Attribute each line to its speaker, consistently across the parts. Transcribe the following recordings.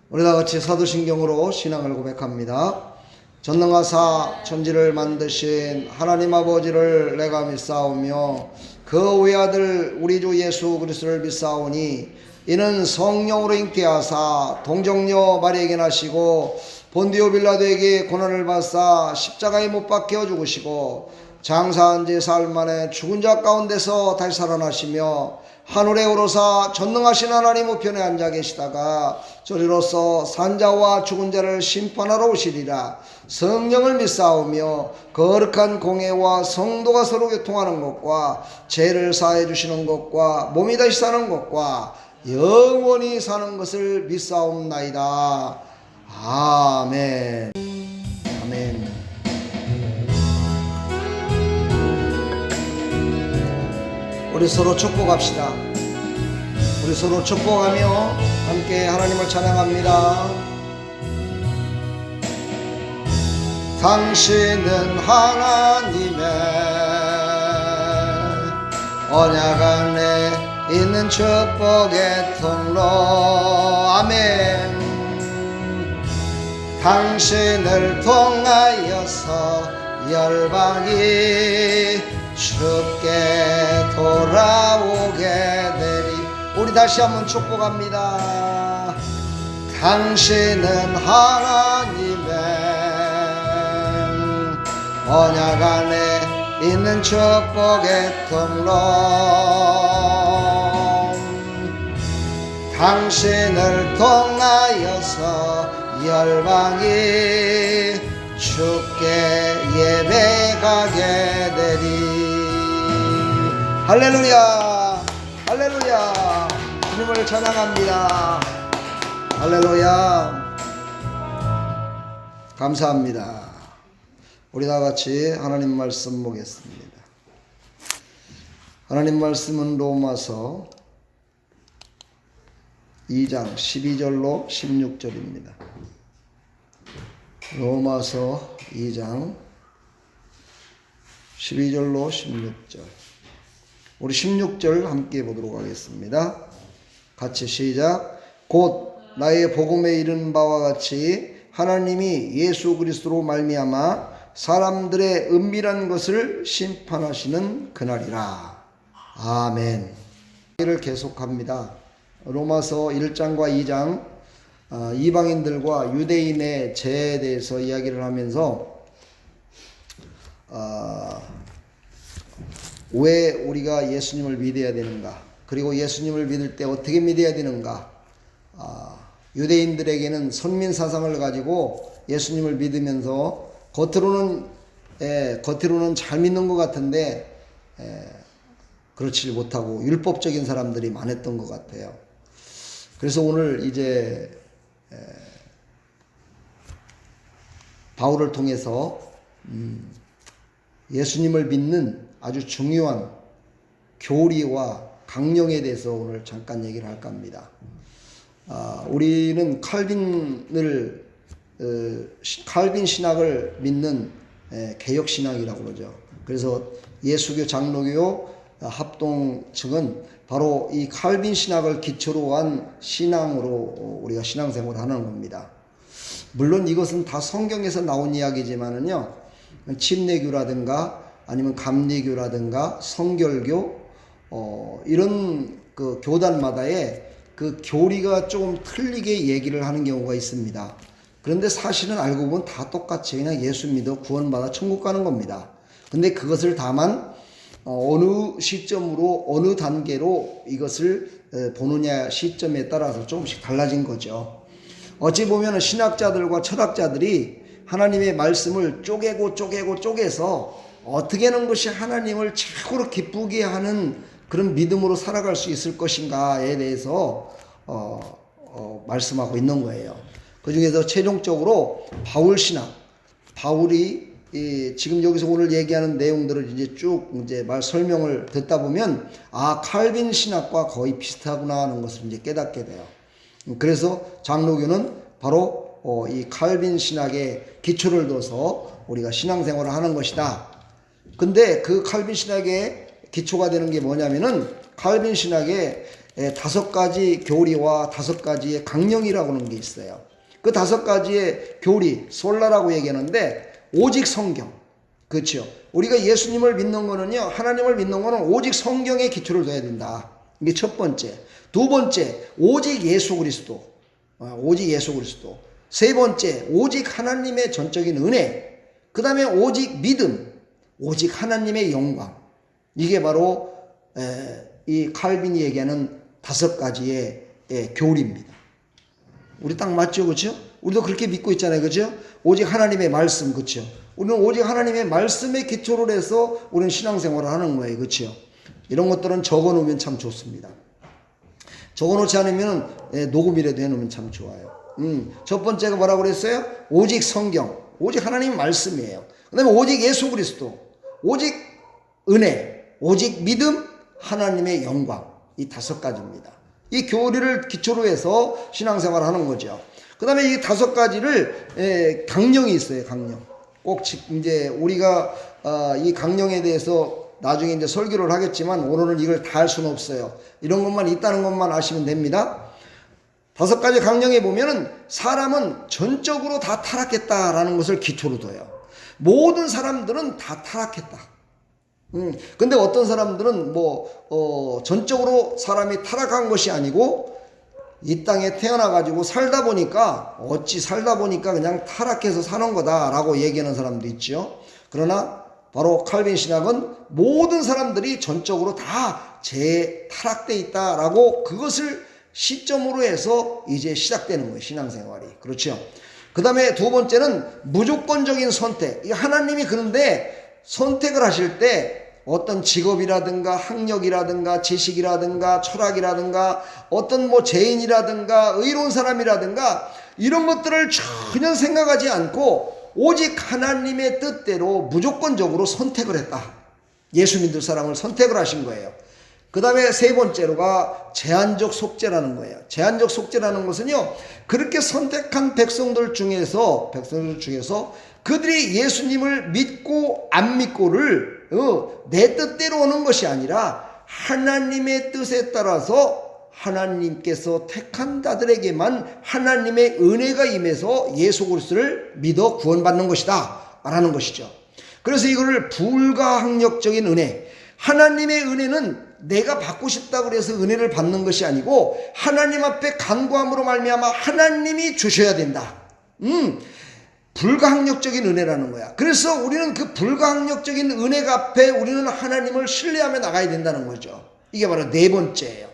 Speaker 1: 우리 다 같이 사도신경으로 신앙을 고백합니다. 전능하사 천지를 만드신 하나님 아버지를 내가 믿사오며 그 외아들 우리 주 예수 그리스도를 믿사오니 이는 성령으로 잉태하사 동정녀 마리에게 나시고 본디오 빌라도에게 고난을 받사 십자가에 못 박혀 죽으시고 장사한 지 사흘 만에 죽은 자 가운데서 다시 살아나시며 하늘에 오르사 전능하신 하나님 우편에 앉아 계시다가 저리로서 산자와 죽은 자를 심판하러 오시리라. 성령을 믿사오며 거룩한 공회와 성도가 서로 교통하는 것과 죄를 사해 주시는 것과 몸이 다시 사는 것과 영원히 사는 것을 믿사옵나이다. 아멘. 아멘. 우리 서로 축복합시다. 우리 서로 축복하며 함께 하나님을 찬양합니다. 당신은 하나님의 언약 안에 있는 축복의 통로. 아멘. 당신을 통하여서 열방이 주께 돌아오게 되리. 우리 다시 한번 축복합니다. 당신은 하나님의 언약 안에 있는 축복의 통로. 당신을 통하여서 열방이 주께 예배가게 되리. 할렐루야, 할렐루야. 주님을 찬양합니다. 할렐루야. 감사합니다. 우리 다 같이 하나님 말씀 보겠습니다. 하나님 말씀은 로마서 2장 12절로 16절입니다. 로마서 2장 12절로 16절. 우리 16절 함께 보도록 하겠습니다. 같이 시작. 곧 나의 복음에 이른 바와 같이 하나님이 예수 그리스도로 말미암아 사람들의 은밀한 것을 심판하시는 그날이라. 아멘. 이를 계속합니다. 로마서 1장과 2장 이방인들과 유대인의 죄에 대해서 이야기를 하면서 왜 우리가 예수님을 믿어야 되는가, 그리고 예수님을 믿을 때 어떻게 믿어야 되는가. 유대인들에게는 선민 사상을 가지고 예수님을 믿으면서 겉으로는 잘 믿는 것 같은데 그렇지 못하고 율법적인 사람들이 많았던 것 같아요. 그래서 오늘 이제 바울을 통해서 예수님을 믿는 아주 중요한 교리와 강령에 대해서 오늘 잠깐 얘기를 할까 합니다. 우리는 칼빈 신학을 믿는 개혁 신학이라고 그러죠. 그래서 예수교, 장로교, 합동 측은 바로 이 칼빈 신학을 기초로 한 신앙으로 우리가 신앙생활을 하는 겁니다. 물론 이것은 다 성경에서 나온 이야기지만은요, 침례교라든가 아니면 감리교라든가 성결교 이런 그 교단마다의 그 교리가 조금 틀리게 얘기를 하는 경우가 있습니다. 그런데 사실은 알고 보면 다 똑같이 그냥 예수 믿어 구원받아 천국 가는 겁니다. 근데 그것을 다만 어느 시점으로 어느 단계로 이것을 보느냐 시점에 따라서 조금씩 달라진 거죠. 어찌 보면 신학자들과 철학자들이 하나님의 말씀을 쪼개서 어떻게 하는 것이 하나님을 최고로 기쁘게 하는 그런 믿음으로 살아갈 수 있을 것인가에 대해서 말씀하고 있는 거예요. 그 중에서 최종적으로 바울 신학, 바울이 지금 여기서 오늘 얘기하는 내용들을 이제 쭉 이제 설명을 듣다 보면 칼빈 신학과 거의 비슷하구나 하는 것을 이제 깨닫게 돼요. 그래서 장로교는 바로 이 칼빈 신학의 기초를 둬서 우리가 신앙생활을 하는 것이다. 근데 그 칼빈 신학의 기초가 되는 게 뭐냐면은 칼빈 신학의 다섯 가지 교리와 다섯 가지의 강령이라고 하는 게 있어요. 그 다섯 가지의 교리, 솔라라고 얘기하는데 오직 성경. 그렇죠. 우리가 예수님을 믿는 거는요, 하나님을 믿는 거는 오직 성경에 기초를 둬야 된다. 이게 첫 번째. 두 번째, 오직 예수 그리스도. 오직 예수 그리스도. 세 번째, 오직 하나님의 전적인 은혜. 그 다음에 오직 믿음. 오직 하나님의 영광. 이게 바로 이 칼빈이 얘기하는 다섯 가지의 교리입니다. 우리 딱 맞죠, 그렇죠? 우리도 그렇게 믿고 있잖아요, 그렇죠? 오직 하나님의 말씀, 그렇죠? 우리는 오직 하나님의 말씀에 기초를 해서 우리는 신앙생활을 하는 거예요, 그렇죠? 이런 것들은 적어놓으면 참 좋습니다. 적어놓지 않으면 녹음이라도 해놓으면 참 좋아요. 첫 번째가 뭐라고 그랬어요? 오직 성경, 오직 하나님의 말씀이에요. 그 다음에 오직 예수 그리스도, 오직 은혜, 오직 믿음, 하나님의 영광. 이 다섯 가지입니다. 이 교리를 기초로 해서 신앙생활을 하는 거죠. 그 다음에 이 다섯 가지를 강령이 있어요. 강령. 꼭 이제 우리가 이 강령에 대해서 나중에 이제 설교를 하겠지만 오늘은 이걸 다 할 수는 없어요. 이런 것만 있다는 것만 아시면 됩니다. 다섯 가지 강령에 보면은 사람은 전적으로 다 타락했다라는 것을 기초로 둬요. 모든 사람들은 다 타락했다. 근데 어떤 사람들은 전적으로 사람이 타락한 것이 아니고 이 땅에 태어나가지고 살다 보니까 그냥 타락해서 사는 거다라고 얘기하는 사람도 있죠. 그러나 바로 칼빈 신학은 모든 사람들이 전적으로 다 타락돼 있다라고 그것을 시점으로 해서 이제 시작되는 거예요. 신앙생활이. 그렇죠. 그 다음에 두 번째는 무조건적인 선택. 하나님이 그런데 선택을 하실 때 어떤 직업이라든가 학력이라든가 지식이라든가 철학이라든가 어떤 죄인이라든가 의로운 사람이라든가 이런 것들을 전혀 생각하지 않고 오직 하나님의 뜻대로 무조건적으로 선택을 했다. 예수 믿을 사람을 선택을 하신 거예요. 그 다음에 세 번째로가 제한적 속죄라는 거예요. 제한적 속죄라는 것은요, 그렇게 선택한 백성들 중에서 그들이 예수님을 믿고 안 믿고를 내 뜻대로 오는 것이 아니라 하나님의 뜻에 따라서 하나님께서 택한 자들에게만 하나님의 은혜가 임해서 예수 그리스도를 믿어 구원받는 것이다 라는 것이죠. 그래서 이거를 불가항력적인 은혜, 하나님의 은혜는 내가 받고 싶다고 해서 은혜를 받는 것이 아니고 하나님 앞에 간구함으로 말미암아 하나님이 주셔야 된다. 불가항력적인 은혜라는 거야. 그래서 우리는 그 불가항력적인 은혜가 앞에 우리는 하나님을 신뢰하며 나가야 된다는 거죠. 이게 바로 네 번째예요.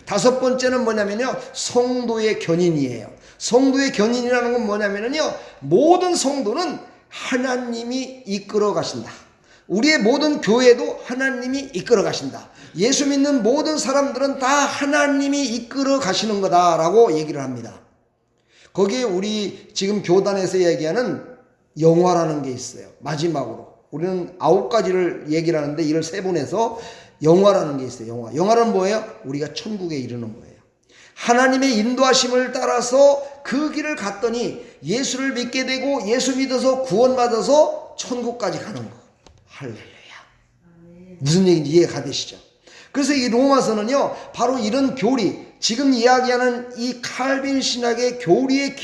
Speaker 1: 다섯 번째는 뭐냐면요, 성도의 견인이에요. 성도의 견인이라는 건 뭐냐면요, 모든 성도는 하나님이 이끌어 가신다. 우리의 모든 교회도 하나님이 이끌어 가신다. 예수 믿는 모든 사람들은 다 하나님이 이끌어 가시는 거다라고 얘기를 합니다. 거기에 우리 지금 교단에서 얘기하는 영화라는 게 있어요. 마지막으로 우리는 9가지를 얘기를 하는데 이를 세분해서 영화라는 게 있어요. 영화는 뭐예요? 우리가 천국에 이르는 거예요. 하나님의 인도하심을 따라서 그 길을 갔더니 예수를 믿게 되고 예수 믿어서 구원받아서 천국까지 가는 거. 할렐루야. 무슨 얘기인지 이해가 되시죠? 그래서 이 로마서는요, 바로 이런 교리, 지금 이야기하는 이 칼빈 신학의 교리의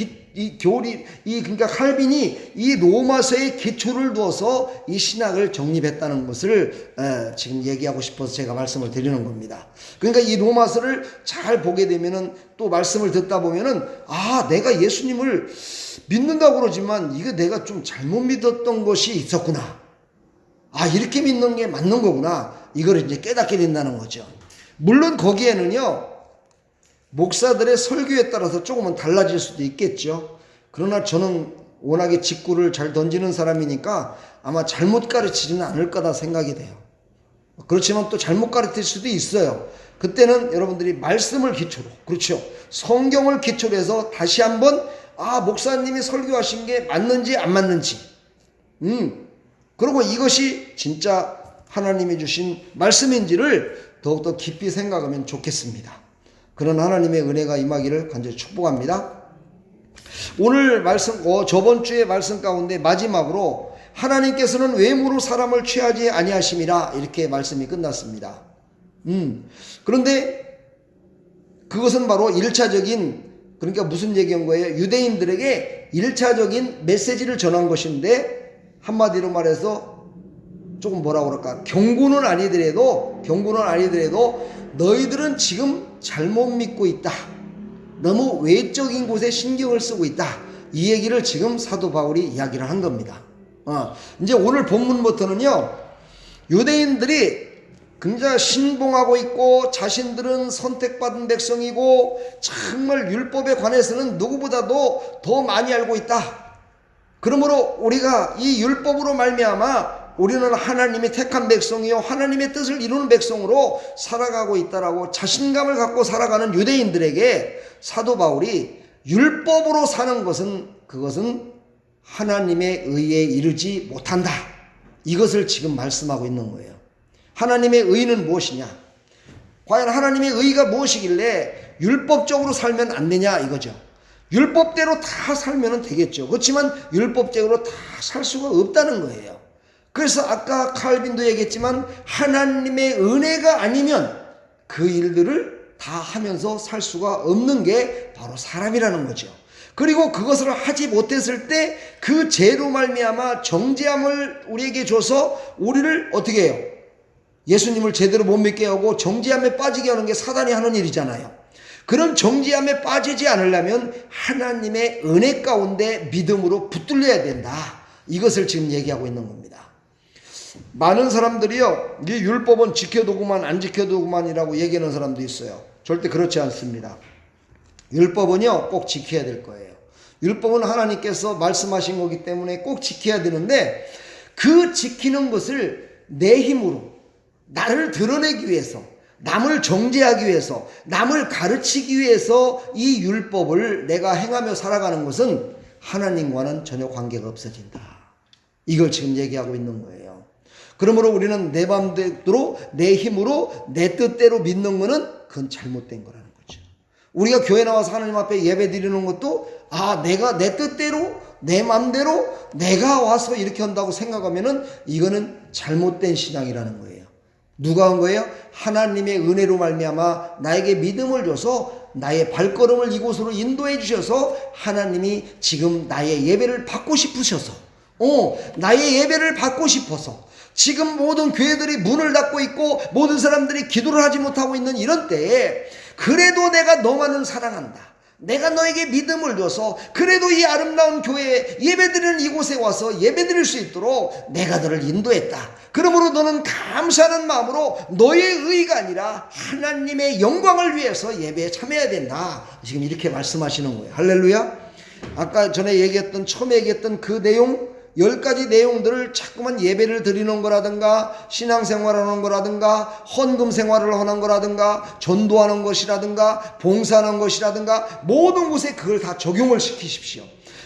Speaker 1: 그러니까 칼빈이 이 로마서의 기초를 두어서 이 신학을 정립했다는 것을 지금 얘기하고 싶어서 제가 말씀을 드리는 겁니다. 그러니까 이 로마서를 잘 보게 되면은 또 말씀을 듣다 보면은 내가 예수님을 믿는다고 그러지만 이거 내가 좀 잘못 믿었던 것이 있었구나. 이렇게 믿는 게 맞는 거구나. 이걸 이제 깨닫게 된다는 거죠. 물론 거기에는요, 목사들의 설교에 따라서 조금은 달라질 수도 있겠죠. 그러나 저는 워낙에 직구를 잘 던지는 사람이니까 아마 잘못 가르치지는 않을 거다 생각이 돼요. 그렇지만 또 잘못 가르칠 수도 있어요. 그때는 여러분들이 말씀을 기초로, 그렇죠, 성경을 기초로 해서 다시 한번 목사님이 설교하신 게 맞는지 안 맞는지, 그리고 이것이 진짜 하나님이 주신 말씀인지를 더욱더 깊이 생각하면 좋겠습니다. 그런 하나님의 은혜가 임하기를 간절히 축복합니다. 오늘 말씀, 저번 주의 말씀 가운데 마지막으로 하나님께서는 외모로 사람을 취하지 아니하심이라 이렇게 말씀이 끝났습니다. 그런데 그것은 바로 1차적인, 그러니까 무슨 얘기한 거예요? 유대인들에게 1차적인 메시지를 전한 것인데, 한마디로 말해서 조금 뭐라 그럴까, 경고는 아니더라도 너희들은 지금 잘못 믿고 있다, 너무 외적인 곳에 신경을 쓰고 있다, 이 얘기를 지금 사도 바울이 이야기를 한 겁니다. 이제 오늘 본문부터는요, 유대인들이 굉장히 신봉하고 있고 자신들은 선택받은 백성이고 정말 율법에 관해서는 누구보다도 더 많이 알고 있다. 그러므로 우리가 이 율법으로 말미암아 우리는 하나님의 택한 백성이요 하나님의 뜻을 이루는 백성으로 살아가고 있다라고 자신감을 갖고 살아가는 유대인들에게 사도 바울이 율법으로 사는 것은 그것은 하나님의 의에 이르지 못한다, 이것을 지금 말씀하고 있는 거예요. 하나님의 의는 무엇이냐? 과연 하나님의 의가 무엇이길래 율법적으로 살면 안 되냐 이거죠. 율법대로 다 살면 되겠죠. 그렇지만 율법적으로 다 살 수가 없다는 거예요. 그래서 아까 칼빈도 얘기했지만 하나님의 은혜가 아니면 그 일들을 다 하면서 살 수가 없는 게 바로 사람이라는 거죠. 그리고 그것을 하지 못했을 때 그 죄로 말미암아 정죄함을 우리에게 줘서 우리를 어떻게 해요? 예수님을 제대로 못 믿게 하고 정죄함에 빠지게 하는 게 사단이 하는 일이잖아요. 그런 정죄함에 빠지지 않으려면 하나님의 은혜 가운데 믿음으로 붙들려야 된다, 이것을 지금 얘기하고 있는 겁니다. 많은 사람들이요, 이 율법은 지켜두고만 안 지켜두고만이라고 얘기하는 사람도 있어요. 절대 그렇지 않습니다. 율법은요 꼭 지켜야 될 거예요. 율법은 하나님께서 말씀하신 거기 때문에 꼭 지켜야 되는데, 그 지키는 것을 내 힘으로 나를 드러내기 위해서, 남을 정죄하기 위해서, 남을 가르치기 위해서 이 율법을 내가 행하며 살아가는 것은 하나님과는 전혀 관계가 없어진다, 이걸 지금 얘기하고 있는 거예요. 그러므로 우리는 내 맘대로 내 힘으로 내 뜻대로 믿는 것은 그건 잘못된 거라는 거죠. 우리가 교회 나와서 하나님 앞에 예배 드리는 것도 내가 내 뜻대로 내 맘대로 내가 와서 이렇게 한다고 생각하면은 이거는 잘못된 신앙이라는 거예요. 누가 한 거예요? 하나님의 은혜로 말미암아 나에게 믿음을 줘서 나의 발걸음을 이곳으로 인도해 주셔서 하나님이 지금 나의 예배를 받고 싶으셔서, 나의 예배를 받고 싶어서 지금 모든 교회들이 문을 닫고 있고 모든 사람들이 기도를 하지 못하고 있는 이런 때에 그래도 내가 너만은 사랑한다, 내가 너에게 믿음을 줘서 그래도 이 아름다운 교회에 예배드리는 이곳에 와서 예배드릴 수 있도록 내가 너를 인도했다. 그러므로 너는 감사하는 마음으로 너의 의가 아니라 하나님의 영광을 위해서 예배에 참여해야 된다, 지금 이렇게 말씀하시는 거예요. 할렐루야. 아까 전에 얘기했던, 처음에 얘기했던 그 내용 10가지 내용들을 자꾸만 예배를 드리는 거라든가 신앙생활하는 거라든가 헌금 생활을 하는 거라든가 전도하는 것이라든가 봉사하는 것이라든가 모든 곳에 그걸 다 적용을 시키십시오.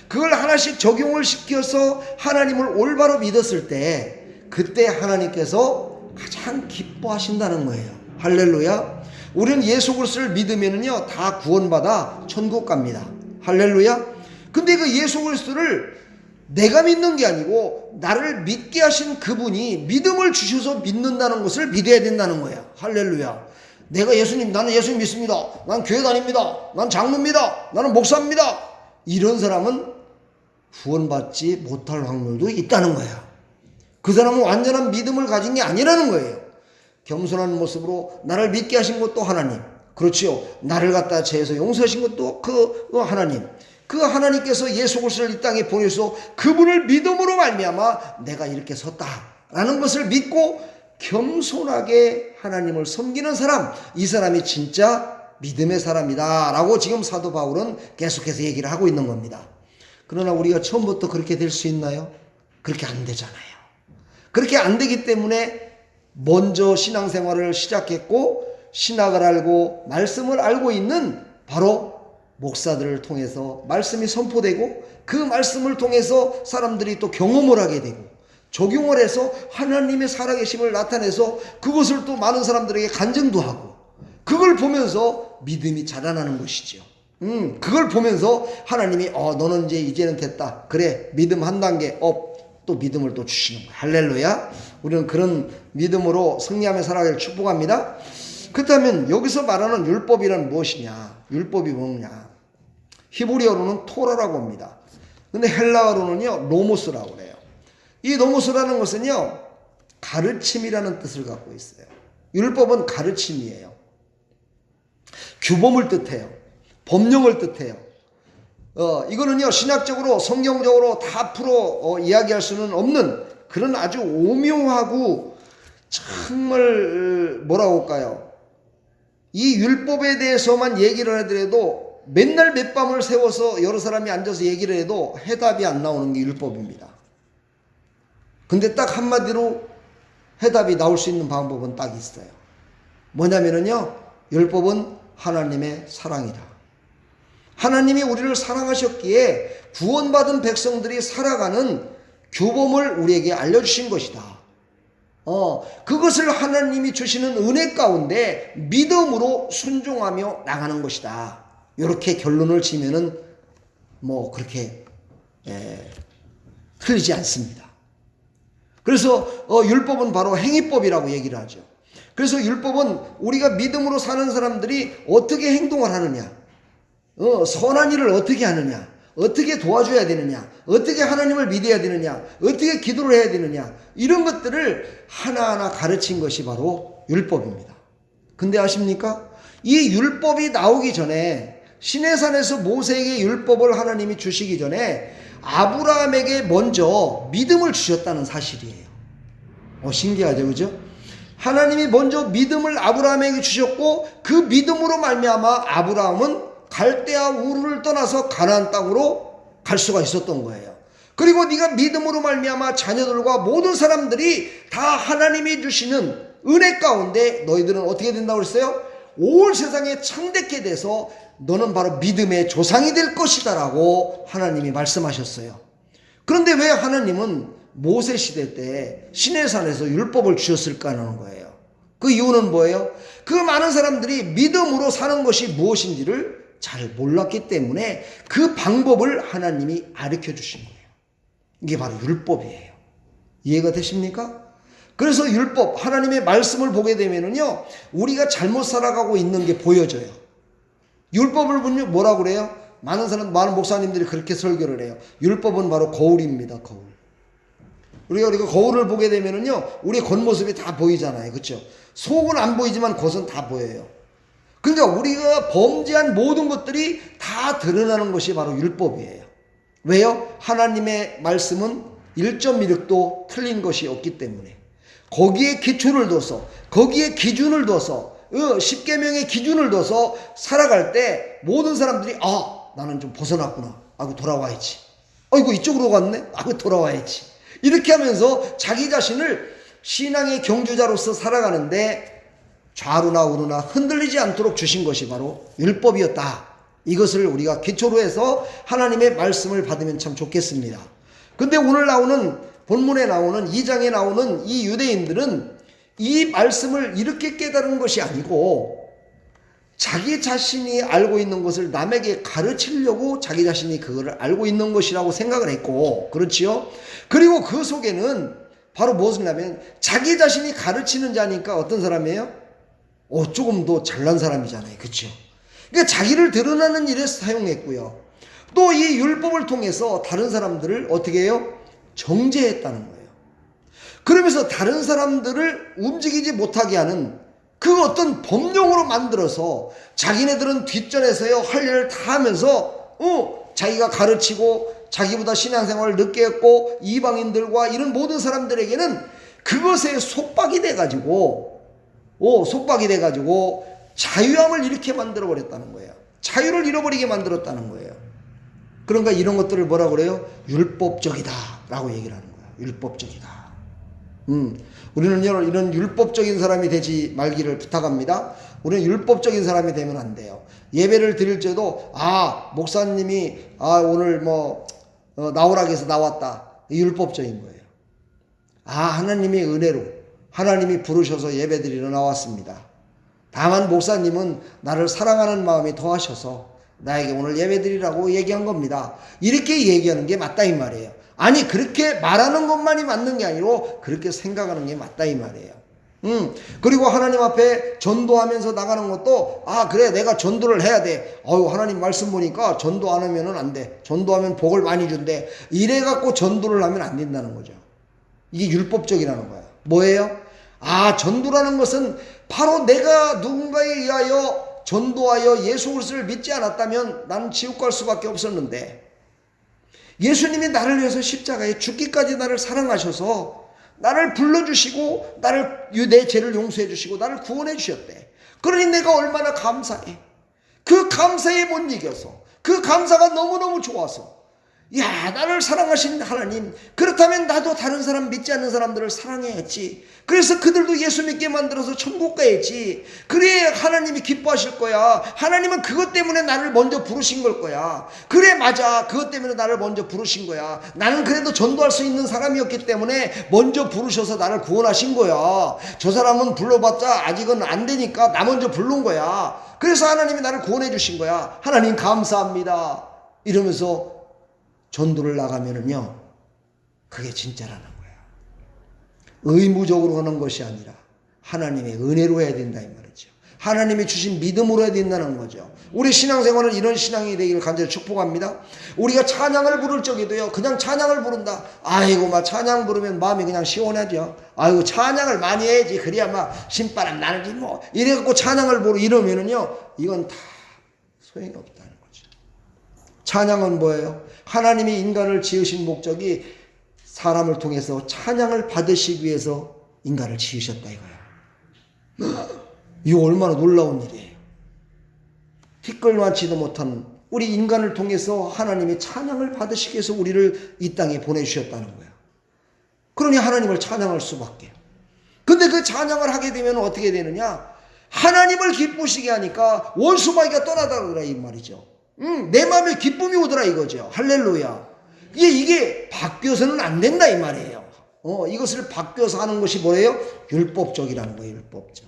Speaker 1: 그걸 하나씩 적용을 시켜서 하나님을 올바로 믿었을 때 그때 하나님께서 가장 기뻐하신다는 거예요. 할렐루야. 우리는 예수 그리스도를 믿으면은요 다 구원받아 천국 갑니다. 할렐루야. 근데 그 예수 그리스도를 내가 믿는 게 아니고 나를 믿게 하신 그분이 믿음을 주셔서 믿는다는 것을 믿어야 된다는 거야. 할렐루야. 나는 예수님 믿습니다, 난 교회 다닙니다, 난 장로입니다, 나는 목사입니다, 이런 사람은 구원받지 못할 확률도 있다는 거야. 그 사람은 완전한 믿음을 가진 게 아니라는 거예요. 겸손한 모습으로 나를 믿게 하신 것도 하나님, 그렇지요, 나를 갖다 죄에서 용서하신 것도 그 하나님, 그 하나님께서 예수 그리스도를 이 땅에 보내서 그분을 믿음으로 말미암아 내가 이렇게 섰다라는 것을 믿고 겸손하게 하나님을 섬기는 사람, 이 사람이 진짜 믿음의 사람이다 라고 지금 사도 바울은 계속해서 얘기를 하고 있는 겁니다. 그러나 우리가 처음부터 그렇게 될 수 있나요? 그렇게 안 되잖아요. 그렇게 안 되기 때문에 먼저 신앙생활을 시작했고 신학을 알고 말씀을 알고 있는 바로 목사들을 통해서 말씀이 선포되고 그 말씀을 통해서 사람들이 또 경험을 하게 되고 적용을 해서 하나님의 살아계심을 나타내서 그것을 또 많은 사람들에게 간증도 하고 그걸 보면서 믿음이 자라나는 것이죠. 그걸 보면서 하나님이 너는 이제는 됐다, 그래 믿음 한 단계 또 믿음을 또 주시는 거예요. 할렐루야. 우리는 그런 믿음으로 승리하며 살아가기를 축복합니다. 그렇다면 여기서 말하는 율법이란 무엇이냐? 율법이 뭐냐? 히브리어로는 토라라고 합니다. 근데 헬라어로는요, 노모스라고 그래요. 이 노모스라는 것은요, 가르침이라는 뜻을 갖고 있어요. 율법은 가르침이에요. 규범을 뜻해요. 법령을 뜻해요. 이거는요, 신학적으로, 성경적으로 다 풀어 이야기할 수는 없는 그런 아주 오묘하고 정말 뭐라고 할까요? 이 율법에 대해서만 얘기를 하더라도 맨날 몇 밤을 세워서 여러 사람이 앉아서 얘기를 해도 해답이 안 나오는 게 율법입니다. 근데 딱 한마디로 해답이 나올 수 있는 방법은 딱 있어요. 뭐냐면요, 율법은 하나님의 사랑이다. 하나님이 우리를 사랑하셨기에 구원받은 백성들이 살아가는 규범을 우리에게 알려주신 것이다. 그것을 하나님이 주시는 은혜 가운데 믿음으로 순종하며 나가는 것이다. 이렇게 결론을 지면은 뭐 그렇게 틀리지 않습니다. 그래서 율법은 바로 행위법이라고 얘기를 하죠. 그래서 율법은 우리가 믿음으로 사는 사람들이 어떻게 행동을 하느냐, 선한 일을 어떻게 하느냐, 어떻게 도와줘야 되느냐, 어떻게 하나님을 믿어야 되느냐, 어떻게 기도를 해야 되느냐, 이런 것들을 하나하나 가르친 것이 바로 율법입니다. 근데 아십니까? 이 율법이 나오기 전에, 시내산에서 모세에게 율법을 하나님이 주시기 전에 아브라함에게 먼저 믿음을 주셨다는 사실이에요. 신기하죠, 그죠? 하나님이 먼저 믿음을 아브라함에게 주셨고, 그 믿음으로 말미암아 아브라함은 갈대아 우르를 떠나서 가나안 땅으로 갈 수가 있었던 거예요. 그리고 네가 믿음으로 말미암아 자녀들과 모든 사람들이 다 하나님이 주시는 은혜 가운데 너희들은 어떻게 된다고 그랬어요? 온 세상에 창대케 돼서 너는 바로 믿음의 조상이 될 것이다 라고 하나님이 말씀하셨어요. 그런데 왜 하나님은 모세 시대 때 시내산에서 율법을 주셨을까 하는 거예요. 그 이유는 뭐예요? 그 많은 사람들이 믿음으로 사는 것이 무엇인지를 잘 몰랐기 때문에 그 방법을 하나님이 가르쳐 주신 거예요. 이게 바로 율법이에요. 이해가 되십니까? 그래서 율법, 하나님의 말씀을 보게 되면은요, 우리가 잘못 살아가고 있는 게 보여져요. 율법을 뭐라고 그래요? 많은 목사님들이 그렇게 설교를 해요. 율법은 바로 거울입니다, 거울. 우리가 거울을 보게 되면은요, 우리 겉모습이 다 보이잖아요. 그렇죠? 속은 안 보이지만 겉은 다 보여요. 그러니까 우리가 범죄한 모든 것들이 다 드러나는 것이 바로 율법이에요. 왜요? 하나님의 말씀은 1.1획도 틀린 것이 없기 때문에 거기에 기초를 둬서, 거기에 기준을 둬서, 10계명의 기준을 둬서 살아갈 때 모든 사람들이 나는 좀 벗어났구나. 돌아와야지. 이거 이쪽으로 갔네. 돌아와야지. 이렇게 하면서 자기 자신을 신앙의 경주자로서 살아가는데 좌루나 우루나 흔들리지 않도록 주신 것이 바로 율법이었다. 이것을 우리가 기초로 해서 하나님의 말씀을 받으면 참 좋겠습니다. 근데 오늘 나오는 본문에 나오는 2장에 나오는 이 유대인들은 이 말씀을 이렇게 깨달은 것이 아니고 자기 자신이 알고 있는 것을 남에게 가르치려고 자기 자신이 그거를 알고 있는 것이라고 생각을 했고, 그렇지요? 그리고 그 속에는 바로 무엇이냐면 자기 자신이 가르치는 자니까 어떤 사람이에요? 조금 더 잘난 사람이잖아요. 그렇죠? 그러니까 자기를 드러나는 일에 사용했고요. 또 이 율법을 통해서 다른 사람들을 어떻게 해요? 정죄했다는 거예요. 그러면서 다른 사람들을 움직이지 못하게 하는 그 어떤 법령으로 만들어서 자기네들은 뒷전에서요 할 일을 다 하면서 자기가 가르치고 자기보다 신앙생활을 늦게 했고 이방인들과 이런 모든 사람들에게는 그것에 속박이 돼가지고 자유함을 잃게 만들어버렸다는 거예요. 자유를 잃어버리게 만들었다는 거예요. 그러니까 이런 것들을 뭐라고 그래요? 율법적이다 라고 얘기를 하는 거예요. 율법적이다. 우리는 이런 율법적인 사람이 되지 말기를 부탁합니다. 우리는 율법적인 사람이 되면 안 돼요. 예배를 드릴 때도 목사님이 오늘 나오라고 해서 나왔다. 율법적인 거예요. 하나님의 은혜로 하나님이 부르셔서 예배 드리러 나왔습니다. 다만 목사님은 나를 사랑하는 마음이 더하셔서 나에게 오늘 예배 드리라고 얘기한 겁니다. 이렇게 얘기하는 게 맞다 이 말이에요. 아니 그렇게 말하는 것만이 맞는 게 아니고 그렇게 생각하는 게 맞다 이 말이에요. 그리고 하나님 앞에 전도하면서 나가는 것도, 아, 그래, 내가 전도를 해야 돼. 하나님 말씀 보니까 전도 안 하면은 안 돼. 전도하면 복을 많이 준대. 이래갖고 전도를 하면 안 된다는 거죠. 이게 율법적이라는 거야. 뭐예요? 전도라는 것은 바로 내가 누군가에 의하여 전도하여 예수 그리스도를 믿지 않았다면 나는 지옥 갈 수밖에 없었는데, 예수님이 나를 위해서 십자가에 죽기까지 나를 사랑하셔서 나를 불러주시고 내 죄를 용서해 주시고 나를 구원해 주셨대. 그러니 내가 얼마나 감사해. 그 감사에 못 이겨서, 그 감사가 너무너무 좋아서, 나를 사랑하신 하나님, 그렇다면 나도 다른 사람 믿지 않는 사람들을 사랑해야지. 그래서 그들도 예수 믿게 만들어서 천국 가야지. 그래야 하나님이 기뻐하실 거야. 하나님은 그것 때문에 나를 먼저 부르신 걸 거야. 그래, 맞아. 그것 때문에 나를 먼저 부르신 거야. 나는 그래도 전도할 수 있는 사람이었기 때문에 먼저 부르셔서 나를 구원하신 거야. 저 사람은 불러봤자 아직은 안 되니까 나 먼저 부른 거야. 그래서 하나님이 나를 구원해 주신 거야. 하나님 감사합니다. 이러면서 전도를 나가면은요, 그게 진짜라는 거야. 의무적으로 하는 것이 아니라 하나님의 은혜로 해야 된다 이 말이죠. 하나님이 주신 믿음으로 해야 된다는 거죠. 우리 신앙생활은 이런 신앙이 되기를 간절히 축복합니다. 우리가 찬양을 부를 적에도요, 그냥 찬양을 부른다. 막 찬양 부르면 마음이 그냥 시원하죠. 찬양을 많이 해야지. 그래야 막 신바람 나는지 뭐. 이래갖고 찬양을 부르 이러면은요, 이건 다 소용이 없다는 거죠. 찬양은 뭐예요? 하나님이 인간을 지으신 목적이 사람을 통해서 찬양을 받으시기 위해서 인간을 지으셨다 이거야. 이거 얼마나 놀라운 일이에요. 티끌만치도 못한 우리 인간을 통해서 하나님이 찬양을 받으시기 위해서 우리를 이 땅에 보내주셨다는 거야. 그러니 하나님을 찬양할 수밖에. 근데 그 찬양을 하게 되면 어떻게 되느냐? 하나님을 기쁘시게 하니까 원수마귀가 떠나더라 이 말이죠. 내 마음에 기쁨이 오더라 이거죠. 할렐루야. 이게 바뀌어서는 안 된다 이 말이에요. 이것을 바뀌어서 하는 것이 뭐예요? 율법적이라는 거예요. 율법적.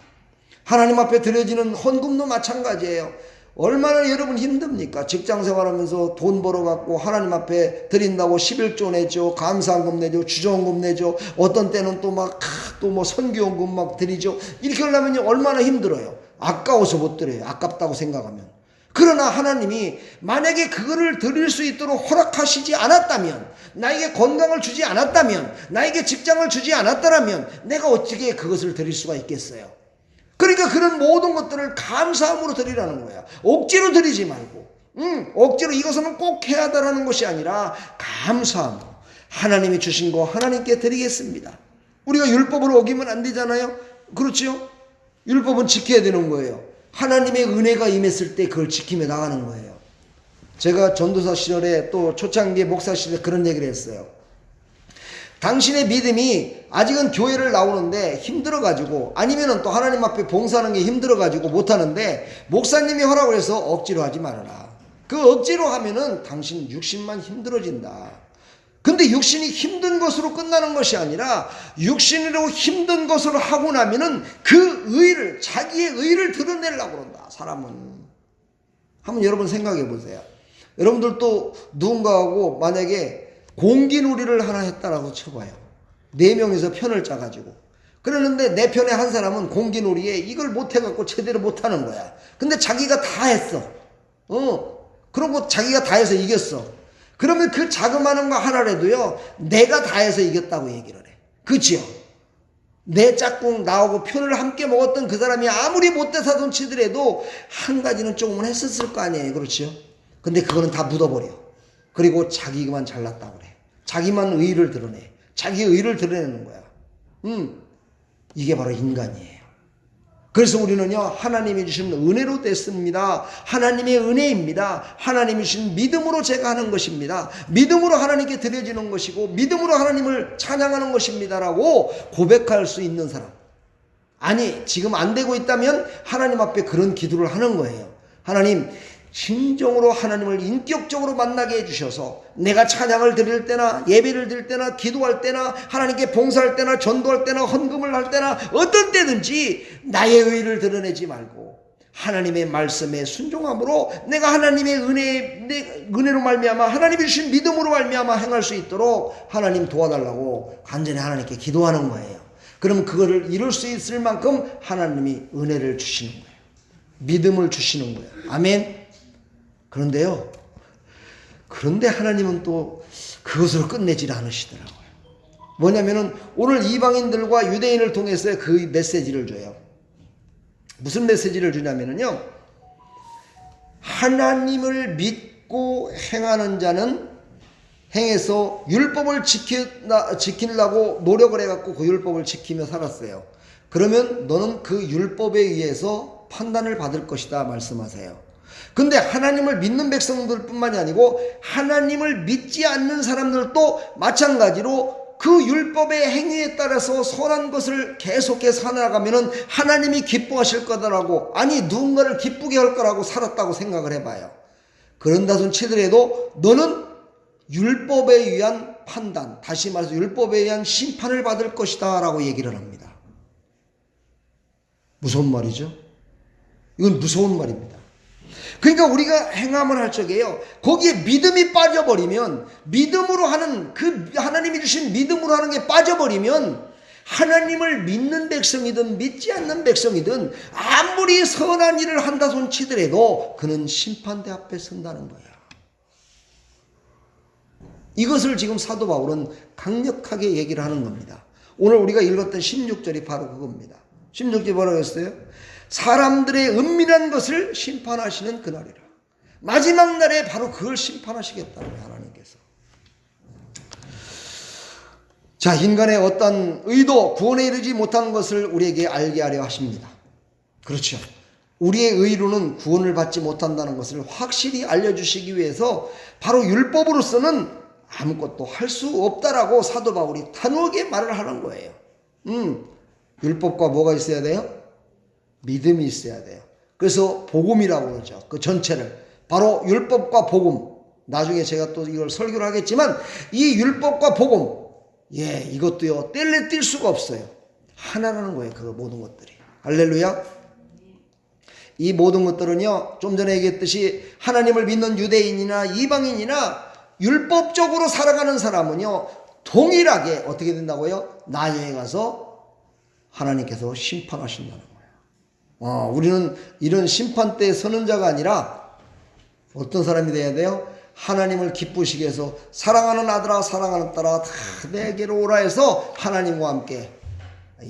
Speaker 1: 하나님 앞에 드려지는 헌금도 마찬가지예요. 얼마나 여러분 힘듭니까? 직장 생활하면서 돈 벌어갖고 하나님 앞에 드린다고 11조 내죠. 감사헌금 내죠. 주정헌금 내죠. 어떤 때는 또 뭐 선교헌금 막 드리죠. 이렇게 하려면 얼마나 힘들어요. 아까워서 못 드려요. 아깝다고 생각하면. 그러나 하나님이 만약에 그거를 드릴 수 있도록 허락하시지 않았다면, 나에게 건강을 주지 않았다면, 나에게 직장을 주지 않았다면 내가 어떻게 그것을 드릴 수가 있겠어요? 그러니까 그런 모든 것들을 감사함으로 드리라는 거야. 억지로 드리지 말고, 억지로 이것은 꼭 해야 한다는 것이 아니라 감사함으로 하나님이 주신 거 하나님께 드리겠습니다. 우리가 율법을 어기면 안 되잖아요. 그렇죠? 율법은 지켜야 되는 거예요. 하나님의 은혜가 임했을 때 그걸 지키며 나가는 거예요. 제가 전도사 시절에 또 초창기 목사 시절에 그런 얘기를 했어요. 당신의 믿음이 아직은 교회를 나오는데 힘들어가지고, 아니면은 또 하나님 앞에 봉사하는 게 힘들어가지고 못하는데, 목사님이 허락을 해서 억지로 하지 말아라. 그 억지로 하면은 당신 육신만 힘들어진다. 근데 육신이 힘든 것으로 끝나는 것이 아니라 육신으로 힘든 것을 하고 나면은 그 의를, 자기의 의를 드러내려고 그런다. 사람은. 한번 여러분 생각해 보세요. 여러분들도 누군가하고 만약에 공기놀이를 하나 했다라고 쳐봐요. 4명이서 편을 짜가지고. 그러는데 내 편에 한 사람은 공기놀이에 이걸 못해갖고 제대로 못하는 거야. 근데 자기가 다 했어. 그러고 자기가 다 해서 이겼어. 그러면 그 자그마한 거 하나라도요, 내가 다 해서 이겼다고 얘기를 해. 그치요? 내 짝꿍 나하고 편을 함께 먹었던 그 사람이 아무리 못돼서돈 치더라도 한 가지는 조금은 했었을 거 아니에요. 그렇죠? 근데 그거는 다 묻어버려. 그리고 자기만 잘났다고 그래. 자기만 의의를 드러내. 자기 의의를 드러내는 거야. 이게 바로 인간이에요. 그래서 우리는요, 하나님이 주신 은혜로 됐습니다. 하나님의 은혜입니다. 하나님이 주신 믿음으로 제가 하는 것입니다. 믿음으로 하나님께 드려지는 것이고, 믿음으로 하나님을 찬양하는 것입니다라고 고백할 수 있는 사람. 아니, 지금 안 되고 있다면 하나님 앞에 그런 기도를 하는 거예요. 하나님, 진정으로 하나님을 인격적으로 만나게 해주셔서 내가 찬양을 드릴 때나 예배를 드릴 때나 기도할 때나 하나님께 봉사할 때나 전도할 때나 헌금을 할 때나 어떤 때든지 나의 의의를 드러내지 말고 하나님의 말씀에 순종함으로 내가 하나님의 은혜로 말미암아 하나님이 주신 믿음으로 말미암아 행할 수 있도록 하나님 도와달라고 간절히 하나님께 기도하는 거예요. 그럼 그거를 이룰 수 있을 만큼 하나님이 은혜를 주시는 거예요. 믿음을 주시는 거예요. 아멘. 그런데요, 그런데 하나님은 또 그것으로 끝내질 않으시더라고요. 뭐냐면은 오늘 이방인들과 유대인을 통해서 그 메시지를 줘요. 무슨 메시지를 주냐면은요, 하나님을 믿고 행하는 자는 행해서 율법을 지키려고 노력을 해갖고 그 율법을 지키며 살았어요. 그러면 너는 그 율법에 의해서 판단을 받을 것이다 말씀하세요. 근데 하나님을 믿는 백성들 뿐만이 아니고 하나님을 믿지 않는 사람들도 마찬가지로 그 율법의 행위에 따라서 선한 것을 계속해서 살아가면은 하나님이 기뻐하실 거다라고, 아니 누군가를 기쁘게 할 거라고 살았다고 생각을 해봐요. 그런다 손 치더라도 너는 율법에 의한 판단, 다시 말해서 율법에 의한 심판을 받을 것이다 라고 얘기를 합니다. 무서운 말이죠. 이건 무서운 말입니다. 그러니까 우리가 행함을 할 적에요, 거기에 믿음이 빠져버리면, 믿음으로 하는 그 하나님이 주신 믿음으로 하는 게 빠져버리면 하나님을 믿는 백성이든 믿지 않는 백성이든 아무리 선한 일을 한다 손 치더라도 그는 심판대 앞에 선다는 거야. 이것을 지금 사도 바울은 강력하게 얘기를 하는 겁니다. 오늘 우리가 읽었던 16절이 바로 그겁니다. 16절이 뭐라고 했어요? 사람들의 은밀한 것을 심판하시는 그날이라. 마지막 날에 바로 그걸 심판하시겠다는 거예요, 하나님께서. 자, 인간의 어떤 의도, 구원에 이르지 못한 것을 우리에게 알게 하려 하십니다. 그렇죠. 우리의 의로는 구원을 받지 못한다는 것을 확실히 알려주시기 위해서 바로 율법으로서는 아무것도 할 수 없다라고 사도 바울이 단호하게 말을 하는 거예요. 율법과 뭐가 있어야 돼요? 믿음이 있어야 돼요. 그래서 복음이라고 그러죠. 그 전체를. 바로 율법과 복음. 나중에 제가 또 이걸 설교를 하겠지만 이 율법과 복음, 이것도요, 뗄래 뗄 수가 없어요. 하나라는 거예요. 그 모든 것들이. 할렐루야. 이 모든 것들은요, 좀 전에 얘기했듯이 하나님을 믿는 유대인이나 이방인이나 율법적으로 살아가는 사람은요, 동일하게 어떻게 된다고요? 나중에 가서 하나님께서 심판하신다는 거예요. 우리는 이런 심판대에 서는 자가 아니라 어떤 사람이 돼야 돼요? 하나님을 기쁘시게 해서 사랑하는 아들아 사랑하는 딸아 다 내게로 오라 해서 하나님과 함께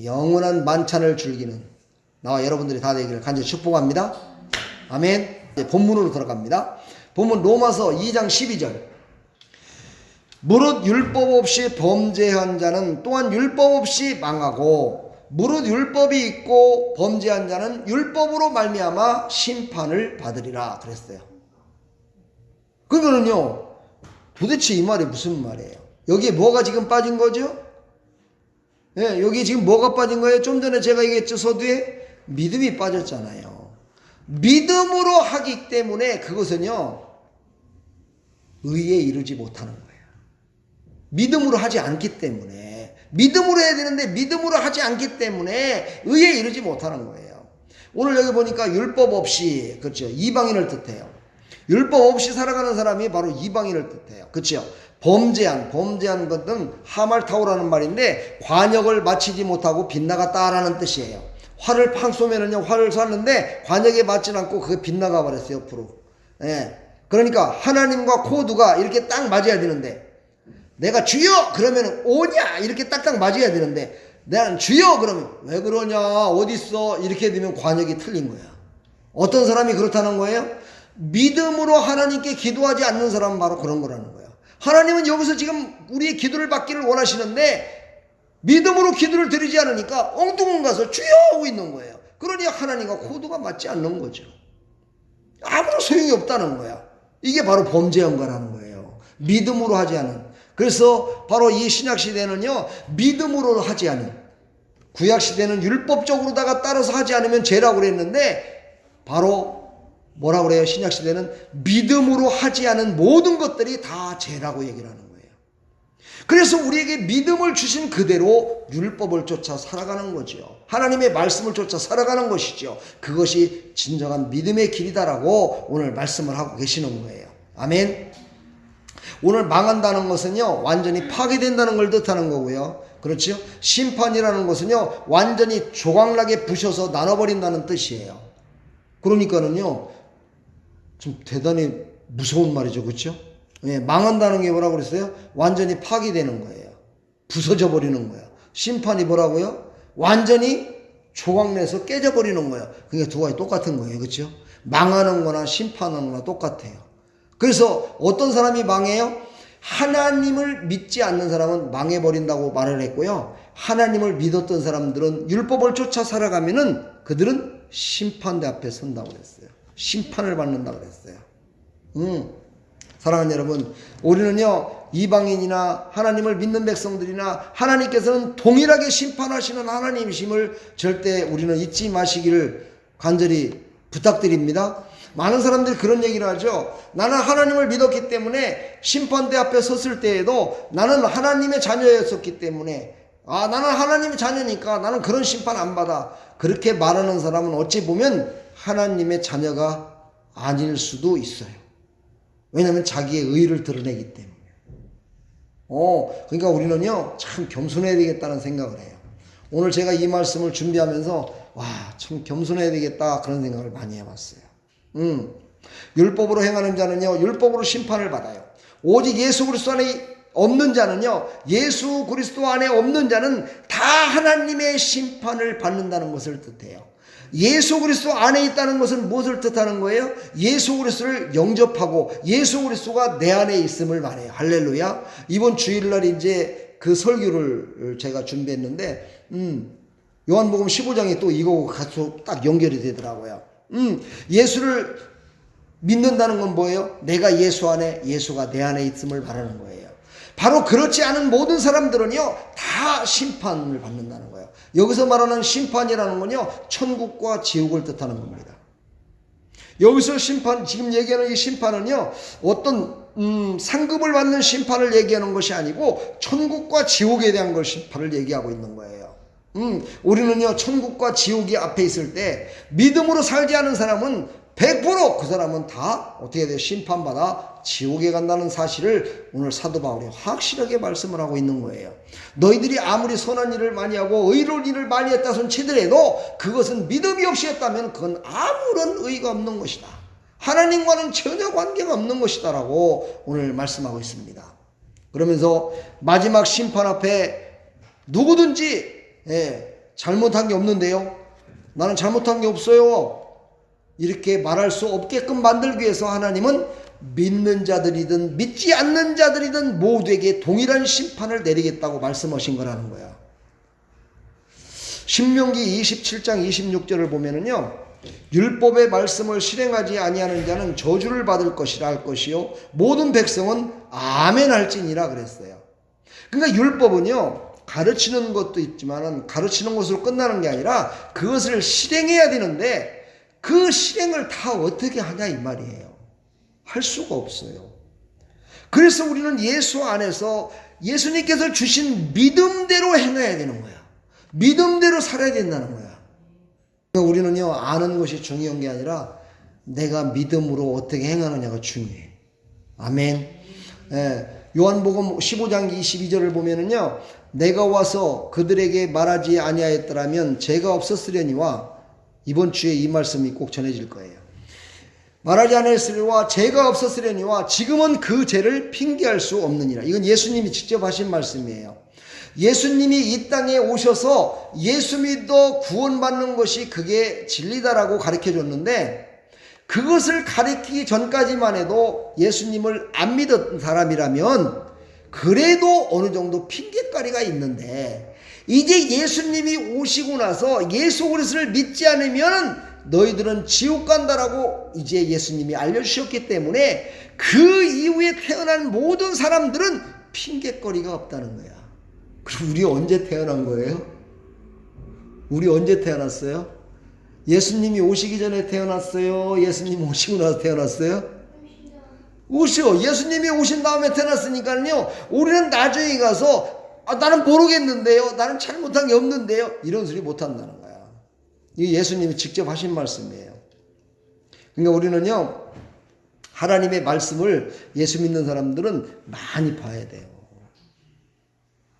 Speaker 1: 영원한 만찬을 즐기는 나와 여러분들이 다 되기를 간절히 축복합니다. 아멘. 이제 본문으로 들어갑니다. 본문 로마서 2장 12절. 무릇 율법 없이 범죄한 자는 또한 율법 없이 망하고 무릇 율법이 있고 범죄한 자는 율법으로 말미암아 심판을 받으리라 그랬어요. 그러면은요, 도대체 이 말이 무슨 말이에요? 여기에 뭐가 지금 빠진 거죠? 여기 지금 뭐가 빠진 거예요? 좀 전에 제가 얘기했죠, 서두에 믿음이 빠졌잖아요. 믿음으로 하기 때문에 그것은요, 의에 이르지 못하는 거예요. 믿음으로 하지 않기 때문에, 믿음으로 해야 되는데 믿음으로 하지 않기 때문에 의에 이르지 못하는 거예요. 오늘 여기 보니까 율법 없이, 그렇죠, 이방인을 뜻해요. 율법 없이 살아가는 사람이 바로 이방인을 뜻해요. 그렇죠? 범죄한 것은 하말타오라는 말인데 관역을 마치지 못하고 빗나갔다라는 뜻이에요. 활을 팡 쏘면은요, 활을 쐈는데 관역에 맞지 않고 그게 빗나가 버렸어요, 옆으로. 그러니까 하나님과 코드가 이렇게 딱 맞아야 되는데, 내가 주여 그러면 오냐 이렇게 딱딱 맞아야 되는데, 나는 주여 그러면 왜 그러냐 어딨어 이렇게 되면 관역이 틀린 거야. 어떤 사람이 그렇다는 거예요? 믿음으로 하나님께 기도하지 않는 사람은 바로 그런 거라는 거예요. 하나님은 여기서 지금 우리의 기도를 받기를 원하시는데 믿음으로 기도를 드리지 않으니까 엉뚱한 가서 주여 하고 있는 거예요. 그러니 하나님과 코드가 맞지 않는 거죠. 아무런 소용이 없다는 거야. 이게 바로 범죄한 거라는 거예요. 믿음으로 하지 않은. 그래서 바로 이 신약시대는요, 믿음으로 하지 않은, 구약시대는 율법적으로다가 따라서 하지 않으면 죄라고 그랬는데 바로 뭐라고 그래요? 신약시대는 믿음으로 하지 않은 모든 것들이 다 죄라고 얘기를 하는 거예요. 그래서 우리에게 믿음을 주신 그대로 율법을 쫓아 살아가는 거죠. 하나님의 말씀을 쫓아 살아가는 것이죠. 그것이 진정한 믿음의 길이다라고 오늘 말씀을 하고 계시는 거예요. 아멘. 오늘 망한다는 것은요, 완전히 파괴된다는 걸 뜻하는 거고요. 그렇죠? 심판이라는 것은요, 완전히 조각나게 부셔서 나눠버린다는 뜻이에요. 그러니까는요, 좀 대단히 무서운 말이죠. 그렇죠? 예, 망한다는 게 뭐라고 그랬어요? 완전히 파괴되는 거예요. 부서져 버리는 거예요. 심판이 뭐라고요? 완전히 조각내서 깨져버리는 거예요. 그게 두 가지 똑같은 거예요. 그렇죠? 망하는 거나 심판하는 거나 똑같아요. 그래서 어떤 사람이 망해요? 하나님을 믿지 않는 사람은 망해버린다고 말을 했고요. 하나님을 믿었던 사람들은 율법을 쫓아 살아가면은 그들은 심판대 앞에 선다고 그랬어요. 심판을 받는다고 그랬어요. 사랑하는 여러분, 우리는요, 이방인이나 하나님을 믿는 백성들이나 하나님께서는 동일하게 심판하시는 하나님이심을 절대 우리는 잊지 마시기를 간절히 부탁드립니다. 많은 사람들이 그런 얘기를 하죠. 나는 하나님을 믿었기 때문에 심판대 앞에 섰을 때에도 나는 하나님의 자녀였었기 때문에 나는 하나님의 자녀니까 나는 그런 심판 안 받아. 그렇게 말하는 사람은 어찌 보면 하나님의 자녀가 아닐 수도 있어요. 왜냐하면 자기의 의를 드러내기 때문에. 그러니까 우리는요, 참 겸손해야 되겠다는 생각을 해요. 오늘 제가 이 말씀을 준비하면서 참 겸손해야 되겠다 그런 생각을 많이 해봤어요. 율법으로 행하는 자는요, 율법으로 심판을 받아요. 오직 예수 그리스도 안에 없는 자는요, 예수 그리스도 안에 없는 자는 다 하나님의 심판을 받는다는 것을 뜻해요. 예수 그리스도 안에 있다는 것은 무엇을 뜻하는 거예요? 예수 그리스도를 영접하고 예수 그리스도가 내 안에 있음을 말해요. 할렐루야. 이번 주일날 이제 그 설교를 제가 준비했는데 요한복음 15장이 또 이거 같이 딱 연결이 되더라고요. 예수를 믿는다는 건 뭐예요? 내가 예수 안에, 예수가 내 안에 있음을 말하는 거예요. 바로 그렇지 않은 모든 사람들은요, 다 심판을 받는다는 거예요. 여기서 말하는 심판이라는 건요, 천국과 지옥을 뜻하는 겁니다. 여기서 심판, 지금 얘기하는 이 심판은요, 어떤 상급을 받는 심판을 얘기하는 것이 아니고 천국과 지옥에 대한 걸 심판을 얘기하고 있는 거예요. 우리는요, 천국과 지옥이 앞에 있을 때 믿음으로 살지 않은 사람은 100% 그 사람은 다 어떻게 돼요? 심판받아 지옥에 간다는 사실을 오늘 사도 바울이 확실하게 말씀을 하고 있는 거예요. 너희들이 아무리 선한 일을 많이 하고 의로운 일을 많이 했다 손 치더라도 그것은 믿음이 없이 했다면 그건 아무런 의의가 없는 것이다. 하나님과는 전혀 관계가 없는 것이다 라고 오늘 말씀하고 있습니다. 그러면서 마지막 심판 앞에 누구든지 잘못한 게 없는데요, 나는 잘못한 게 없어요, 이렇게 말할 수 없게끔 만들기 위해서 하나님은 믿는 자들이든 믿지 않는 자들이든 모두에게 동일한 심판을 내리겠다고 말씀하신 거라는 거야. 신명기 27장 26절을 보면은요, 율법의 말씀을 실행하지 아니하는 자는 저주를 받을 것이라 할 것이요 모든 백성은 아멘 할지니라 그랬어요. 그러니까 율법은요, 가르치는 것도 있지만 가르치는 것으로 끝나는 게 아니라 그것을 실행해야 되는데 그 실행을 다 어떻게 하냐 이 말이에요. 할 수가 없어요. 그래서 우리는 예수 안에서 예수님께서 주신 믿음대로 행해야 되는 거야. 믿음대로 살아야 된다는 거야. 우리는요, 아는 것이 중요한 게 아니라 내가 믿음으로 어떻게 행하느냐가 중요해. 아멘. 요한복음 15장 22절을 보면은요, 내가 와서 그들에게 말하지 아니하였더라면 죄가 없었으려니와, 이번 주에 이 말씀이 꼭 전해질 거예요. 말하지 아니하였으려니와 죄가 없었으려니와 지금은 그 죄를 핑계할 수 없느니라. 이건 예수님이 직접 하신 말씀이에요. 예수님이 이 땅에 오셔서 예수 믿어 구원받는 것이 그게 진리다라고 가르쳐 줬는데, 그것을 가르치기 전까지만 해도 예수님을 안 믿었던 사람이라면 그래도 어느 정도 핑계거리가 있는데, 이제 예수님이 오시고 나서 예수 그리스도를 믿지 않으면 너희들은 지옥 간다라고 이제 예수님이 알려주셨기 때문에 그 이후에 태어난 모든 사람들은 핑계거리가 없다는 거야. 그럼 우리 언제 태어난 거예요? 우리 언제 태어났어요? 예수님이 오시기 전에 태어났어요? 예수님 오시고 나서 태어났어요? 예수님이 오신 다음에 태어났으니까요, 우리는 나중에 가서 나는 모르겠는데요, 나는 잘못한 게 없는데요, 이런 소리 못한다는 거야. 이게 예수님이 직접 하신 말씀이에요. 그러니까 우리는요, 하나님의 말씀을 예수 믿는 사람들은 많이 봐야 돼요.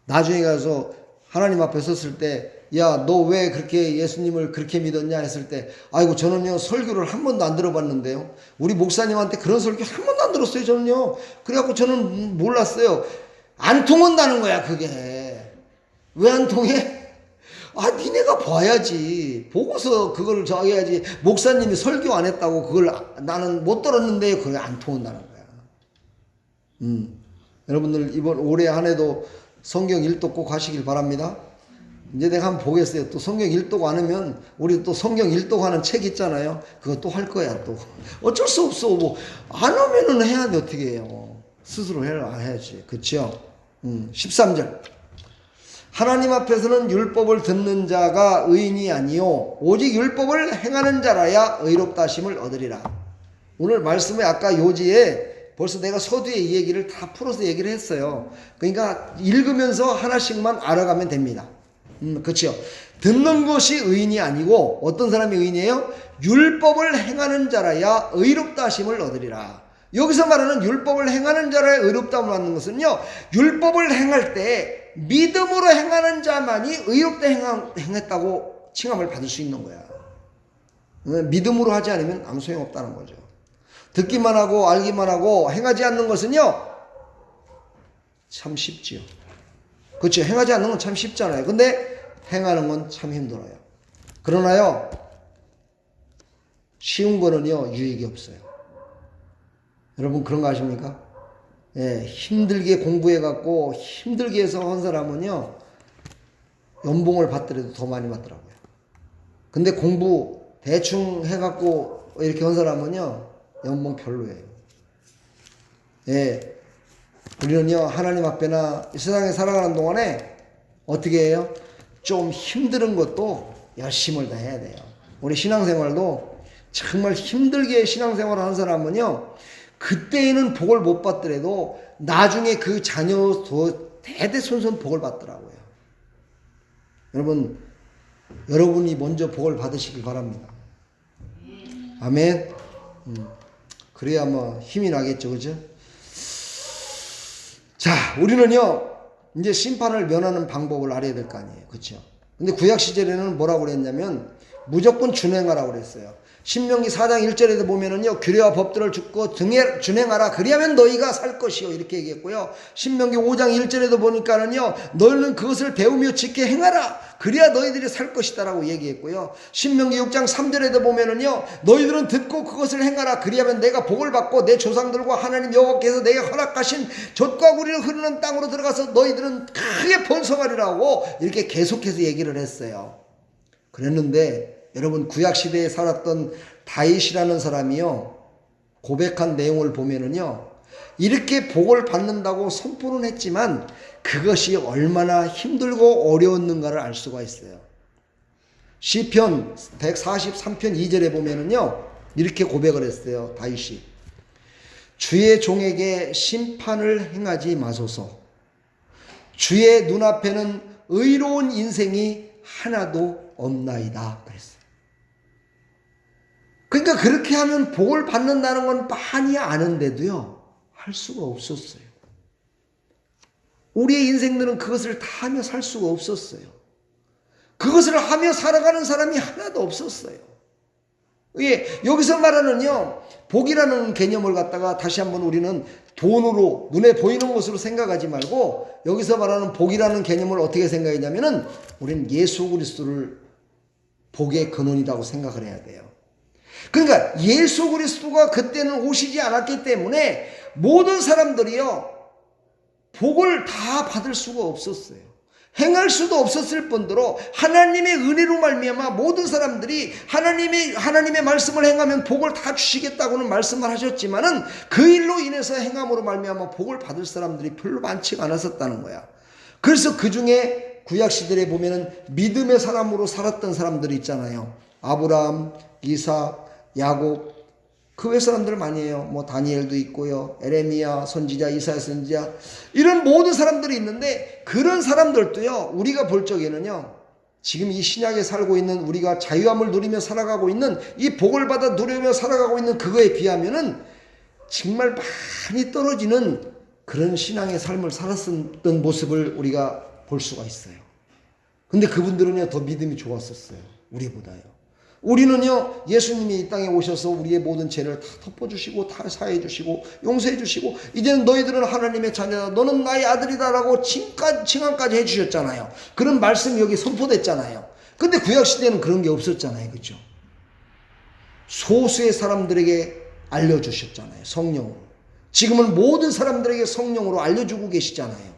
Speaker 1: 나중에 가서 하나님 앞에 섰을 때, 야, 너 왜 그렇게 예수님을 그렇게 믿었냐 했을 때, 아이고, 저는요, 설교를 한 번도 안 들어봤는데요. 우리 목사님한테 그런 설교 한 번도 안 들었어요, 저는요. 그래갖고 저는 몰랐어요. 안 통한다는 거야, 그게. 왜 안 통해? 아, 니네가 봐야지. 보고서 그걸 해야지. 목사님이 설교 안 했다고 그걸 나는 못 들었는데 그게 안 통한다는 거야. 여러분들 이번 올해 한 해도 성경 일독 꼭 하시길 바랍니다. 이제 내가 한번 보겠어요. 또 성경 일독 안 하면 우리 또 성경 일독하는 책 있잖아요. 그거 또 할 거야 또. 어쩔 수 없어. 뭐 안 하면은 해야 돼. 어떻게 해요. 스스로 해야지. 그렇죠? 13절. 하나님 앞에서는 율법을 듣는 자가 의인이 아니요 오직 율법을 행하는 자라야 의롭다 하심을 얻으리라. 오늘 말씀에 아까 요지에 벌써 내가 서두에 이 얘기를 다 풀어서 얘기를 했어요. 그러니까 읽으면서 하나씩만 알아가면 됩니다. 그렇죠. 듣는 것이 의인이 아니고 어떤 사람이 의인이에요? 율법을 행하는 자라야 의롭다 하심을 얻으리라. 여기서 말하는 율법을 행하는 자라야 의롭다함을 얻는 것은요, 율법을 행할 때 믿음으로 행하는 자만이 의롭다 행했다고 칭함을 받을 수 있는 거야. 믿음으로 하지 않으면 아무 소용없다는 거죠. 듣기만 하고 알기만 하고 행하지 않는 것은요, 참 쉽지요. 그렇죠. 행하지 않는 건 참 쉽잖아요. 근데 행하는 건 참 힘들어요. 그러나요, 쉬운 거는요, 유익이 없어요. 여러분 그런 거 아십니까? 예, 힘들게 공부해갖고 힘들게 해서 한 사람은요, 연봉을 받더라도 더 많이 받더라고요. 근데 공부 대충 해갖고 이렇게 한 사람은요, 연봉 별로예요. 예, 우리는요, 하나님 앞에나 이 세상에 살아가는 동안에 어떻게 해요? 좀 힘든 것도 열심을 다해야 돼요. 우리 신앙생활도 정말 힘들게 신앙생활을 하는 사람은요, 그때에는 복을 못 받더라도 나중에 그 자녀도 대대손손 복을 받더라고요. 여러분이 먼저 복을 받으시길 바랍니다. 아멘. 그래야 뭐 힘이 나겠죠, 그죠? 자, 우리는요, 이제 심판을 면하는 방법을 알아야 될 거 아니에요. 그렇죠? 근데 구약 시절에는 뭐라고 그랬냐면 무조건 준행하라고 그랬어요. 신명기 4장 1절에도 보면은요, 규례와 법들을 듣고 준행하라. 그리하면 너희가 살 것이요. 이렇게 얘기했고요. 신명기 5장 1절에도 보니까는요, 너희는 그것을 배우며 지켜 행하라. 그래야 너희들이 살 것이다라고 얘기했고요. 신명기 6장 3절에도 보면은요, 너희들은 듣고 그것을 행하라. 그리하면 내가 복을 받고 내 조상들과 하나님 여호와께서 내게 허락하신 젖과 구리를 흐르는 땅으로 들어가서 너희들은 크게 번성하리라고 이렇게 계속해서 얘기를 했어요. 그랬는데 여러분, 구약시대에 살았던 다윗이라는 사람이요, 고백한 내용을 보면은요, 이렇게 복을 받는다고 선포는 했지만 그것이 얼마나 힘들고 어려웠는가를 알 수가 있어요. 시편 143편 2절에 보면은요, 이렇게 고백을 했어요. 다윗이 주의 종에게 심판을 행하지 마소서. 주의 눈앞에는 의로운 인생이 하나도 없나이다 그랬어요. 그러니까 그렇게 하면 복을 받는다는 건 많이 아는데도요, 할 수가 없었어요. 우리의 인생들은 그것을 다 하며 살 수가 없었어요. 그것을 하며 살아가는 사람이 하나도 없었어요. 예, 여기서 말하는요, 복이라는 개념을 갖다가 다시 한번 우리는 돈으로, 눈에 보이는 것으로 생각하지 말고, 여기서 말하는 복이라는 개념을 어떻게 생각했냐면은, 우리는 예수 그리스도를 복의 근원이라고 생각을 해야 돼요. 그러니까 예수 그리스도가 그때는 오시지 않았기 때문에 모든 사람들이요, 복을 다 받을 수가 없었어요. 행할 수도 없었을 뿐더러 하나님의 은혜로 말미암아 모든 사람들이 하나님의 말씀을 행하면 복을 다 주시겠다고는 말씀을 하셨지만은 그 일로 인해서 행함으로 말미암아 복을 받을 사람들이 별로 많지가 않았었다는 거야. 그래서 그 중에 구약 시대에 보면은 믿음의 사람으로 살았던 사람들이 있잖아요. 아브라함, 이삭, 야곱, 그 외 사람들 많이 해요. 뭐 다니엘도 있고요, 에레미야 선지자, 이사야 선지자, 이런 모든 사람들이 있는데, 그런 사람들도요, 우리가 볼 적에는요, 지금 이 신약에 살고 있는, 우리가 자유함을 누리며 살아가고 있는, 이 복을 받아 누리며 살아가고 있는 그거에 비하면은 정말 많이 떨어지는 그런 신앙의 삶을 살았던 모습을 우리가 볼 수가 있어요. 근데 그분들은요, 더 믿음이 좋았었어요. 우리보다요. 우리는요, 예수님이 이 땅에 오셔서 우리의 모든 죄를 다 덮어주시고, 다 사해주시고, 용서해주시고, 이제는 너희들은 하나님의 자녀다, 너는 나의 아들이다라고 칭함까지 해주셨잖아요. 그런 말씀이 여기 선포됐잖아요. 근데 구약시대에는 그런 게 없었잖아요. 그죠? 소수의 사람들에게 알려주셨잖아요. 성령으로. 지금은 모든 사람들에게 성령으로 알려주고 계시잖아요.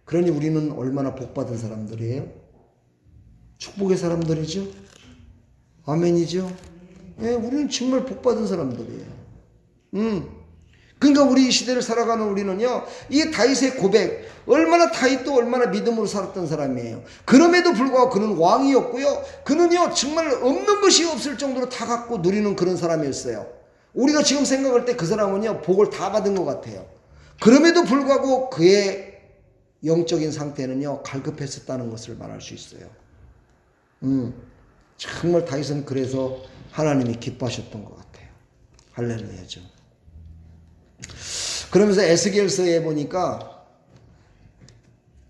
Speaker 1: 그러니 우리는 얼마나 복받은 사람들이에요? 축복의 사람들이죠? 아멘이죠? 예, 우리는 정말 복받은 사람들이에요. 그러니까 우리 이 시대를 살아가는 우리는요, 이 다윗의 고백, 얼마나 다윗도 얼마나 믿음으로 살았던 사람이에요. 그럼에도 불구하고 그는 왕이었고요, 그는요, 정말 없는 것이 없을 정도로 다 갖고 누리는 그런 사람이었어요. 우리가 지금 생각할 때 그 사람은요, 복을 다 받은 것 같아요. 그럼에도 불구하고 그의 영적인 상태는요, 갈급했었다는 것을 말할 수 있어요. 정말 다윗은 그래서 하나님이 기뻐하셨던 것 같아요. 할렐루야죠. 그러면서 에스겔서에 보니까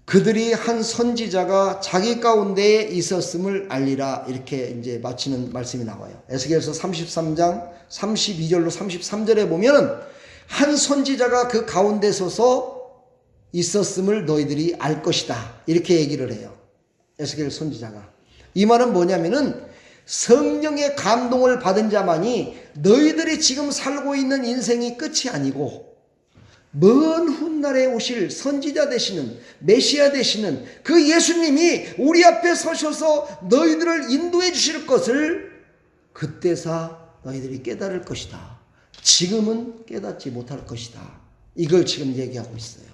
Speaker 1: 그들이 한 선지자가 자기 가운데에 있었음을 알리라, 이렇게 이제 마치는 말씀이 나와요. 에스겔서 33장 32절로 33절에 보면 한 선지자가 그 가운데 서서 있었음을 너희들이 알 것이다, 이렇게 얘기를 해요. 에스겔 선지자가. 이 말은 뭐냐면은 성령의 감동을 받은 자만이 너희들이 지금 살고 있는 인생이 끝이 아니고 먼 훗날에 오실 선지자 되시는, 메시아 되시는 그 예수님이 우리 앞에 서셔서 너희들을 인도해 주실 것을 그때사 너희들이 깨달을 것이다. 지금은 깨닫지 못할 것이다. 이걸 지금 얘기하고 있어요.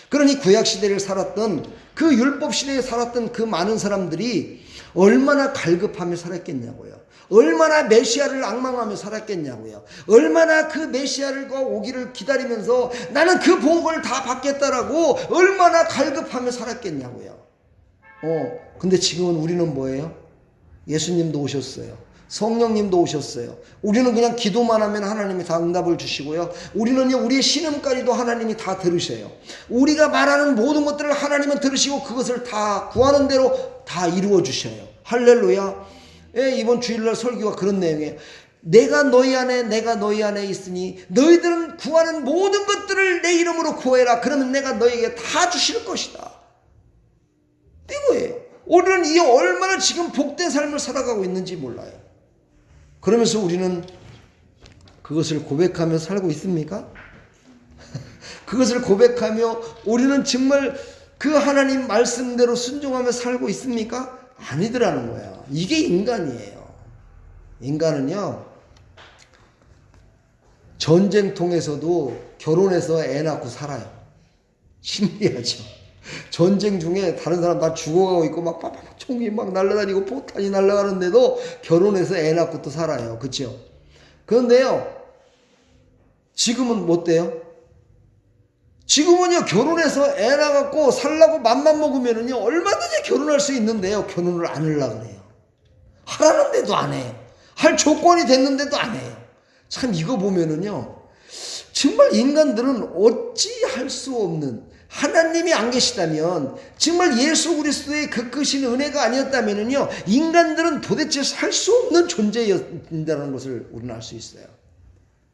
Speaker 1: 그러니 구약시대를 살았던, 그 율법시대에 살았던 그 많은 사람들이 얼마나 갈급하며 살았겠냐고요. 얼마나 메시아를 앙망하며 살았겠냐고요. 얼마나 그 메시아를 오기를 기다리면서 나는 그 복을 다 받겠다라고 얼마나 갈급하며 살았겠냐고요. 근데 지금은 우리는 뭐예요? 예수님도 오셨어요. 성령님도 오셨어요. 우리는 그냥 기도만 하면 하나님이 다 응답을 주시고요. 우리는요, 우리의 신음까지도 하나님이 다 들으셔요. 우리가 말하는 모든 것들을 하나님은 들으시고 그것을 다 구하는 대로 다 이루어 주셔요. 할렐루야. 예, 이번 주일날 설교가 그런 내용이에요. 내가 너희 안에 있으니 너희들은 구하는 모든 것들을 내 이름으로 구해라. 그러면 내가 너에게 다 주실 것이다. 이거예요. 우리는 이 얼마나 지금 복된 삶을 살아가고 있는지 몰라요. 그러면서 우리는 그것을 고백하며 살고 있습니까? 그것을 고백하며 우리는 정말 그 하나님 말씀대로 순종하며 살고 있습니까? 아니더라는 거예요. 이게 인간이에요. 인간은요, 전쟁통에서도 결혼해서 애 낳고 살아요. 신기하죠. 전쟁 중에 다른 사람 다 죽어가고 있고 막 총이 막 날아다니고 포탄이 날아가는데도 결혼해서 애 낳고 또 살아요. 그렇죠? 그런데요, 지금은 못 돼요. 지금은요, 결혼해서 애 낳고 살라고 맘만 먹으면은요, 얼마든지 결혼할 수 있는데요, 결혼을 안 하려고 그래요. 하라는데도 안 해요. 할 조건이 됐는데도 안 해요. 참 이거 보면은요, 정말 인간들은 어찌할 수 없는, 하나님이 안 계시다면, 정말 예수 그리스도의 그 크신 은혜가 아니었다면은요, 인간들은 도대체 살 수 없는 존재였다는 것을 우리는 알 수 있어요.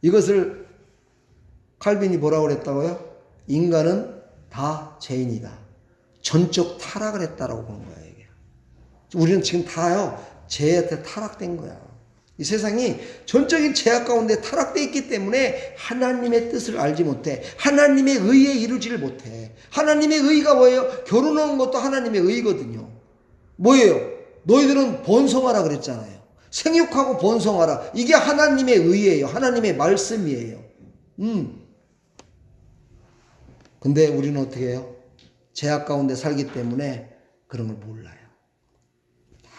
Speaker 1: 이것을 칼빈이 뭐라고 그랬다고요? 인간은 다 죄인이다. 전적 타락을 했다라고 보는 거야, 이게. 우리는 지금 다요, 죄한테 타락된 거야. 이 세상이 전적인 죄악 가운데 타락되어 있기 때문에 하나님의 뜻을 알지 못해. 하나님의 의에 이루지를 못해. 하나님의 의가 뭐예요? 결혼하는 것도 하나님의 의거든요. 뭐예요? 너희들은 번성하라 그랬잖아요. 생육하고 번성하라. 이게 하나님의 의예요. 하나님의 말씀이에요. 근데 우리는 어떻게 해요? 죄악 가운데 살기 때문에 그런 걸 몰라요. 다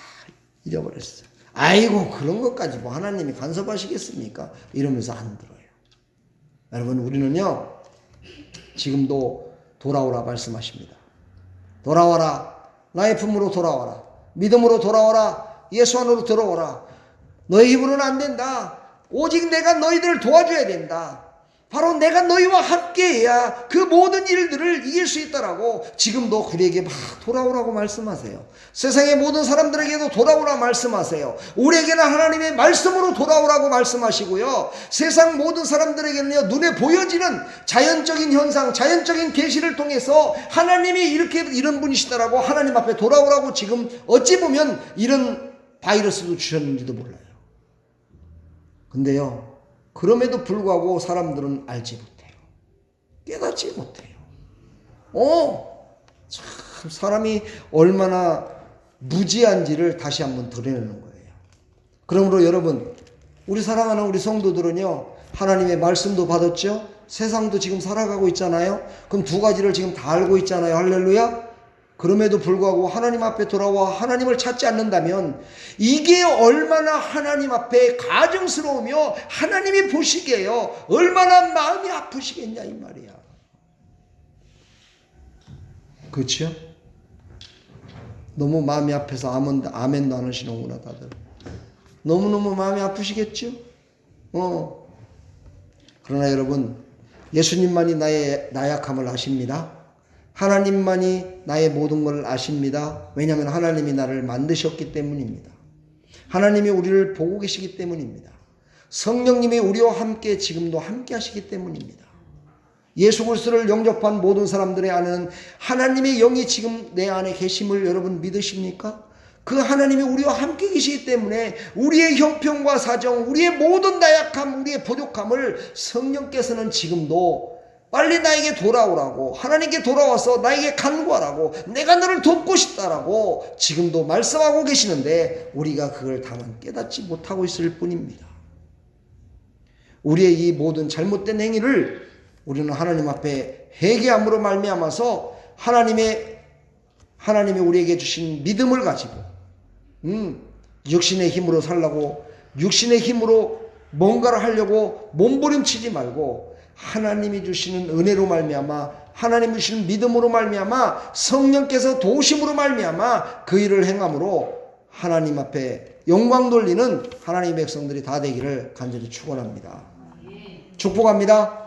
Speaker 1: 잊어버렸어요. 아이고, 그런 것까지 뭐 하나님이 간섭하시겠습니까? 이러면서 안 들어요. 여러분, 우리는요, 지금도 돌아오라 말씀하십니다. 돌아와라. 나의 품으로 돌아와라. 믿음으로 돌아와라. 예수 안으로 들어오라. 너의 힘으로는 안 된다. 오직 내가 너희들을 도와줘야 된다. 바로 내가 너희와 함께해야 그 모든 일들을 이길 수 있다라고 지금도 그에게 막 돌아오라고 말씀하세요. 세상의 모든 사람들에게도 돌아오라 말씀하세요. 우리에게는 하나님의 말씀으로 돌아오라고 말씀하시고요. 세상 모든 사람들에게는요, 눈에 보여지는 자연적인 현상, 자연적인 계시를 통해서 하나님이 이런 분이시다라고 하나님 앞에 돌아오라고 지금 어찌 보면 이런 바이러스도 주셨는지도 몰라요. 근데요, 그럼에도 불구하고 사람들은 알지 못해요. 깨닫지 못해요. 참 사람이 얼마나 무지한지를 다시 한번 드러내는 거예요. 그러므로 여러분, 우리 사랑하는 우리 성도들은요, 하나님의 말씀도 받았죠? 세상도 지금 살아가고 있잖아요? 그럼 두 가지를 지금 다 알고 있잖아요. 할렐루야? 그럼에도 불구하고 하나님 앞에 돌아와 하나님을 찾지 않는다면 이게 얼마나 하나님 앞에 가증스러우며 하나님이 보시기에요 얼마나 마음이 아프시겠냐 이 말이야. 그렇죠? 너무 마음이 아파서 아멘도 안 하시는구나 다들. 너무너무 마음이 아프시겠죠? 그러나 여러분, 예수님만이 나의 나약함을 아십니다. 하나님만이 나의 모든 걸 아십니다. 왜냐하면 하나님이 나를 만드셨기 때문입니다. 하나님이 우리를 보고 계시기 때문입니다. 성령님이 우리와 함께 지금도 함께 하시기 때문입니다. 예수 그리스도를 영접한 모든 사람들의 안에는 하나님의 영이 지금 내 안에 계심을 여러분 믿으십니까? 그 하나님이 우리와 함께 계시기 때문에 우리의 형편과 사정, 우리의 모든 나약함, 우리의 부족함을 성령께서는 지금도 빨리 나에게 돌아오라고, 하나님께 돌아와서 나에게 간구하라고, 내가 너를 돕고 싶다라고 지금도 말씀하고 계시는데 우리가 그걸 다만 깨닫지 못하고 있을 뿐입니다. 우리의 이 모든 잘못된 행위를 우리는 하나님 앞에 회개함으로 말미암아서 하나님이 우리에게 주신 믿음을 가지고 육신의 힘으로 살라고, 육신의 힘으로 뭔가를 하려고 몸부림치지 말고 하나님이 주시는 은혜로 말미암아, 하나님이 주시는 믿음으로 말미암아, 성령께서 도우심으로 말미암아 그 일을 행함으로 하나님 앞에 영광 돌리는 하나님의 백성들이 다 되기를 간절히 축원합니다. 축복합니다.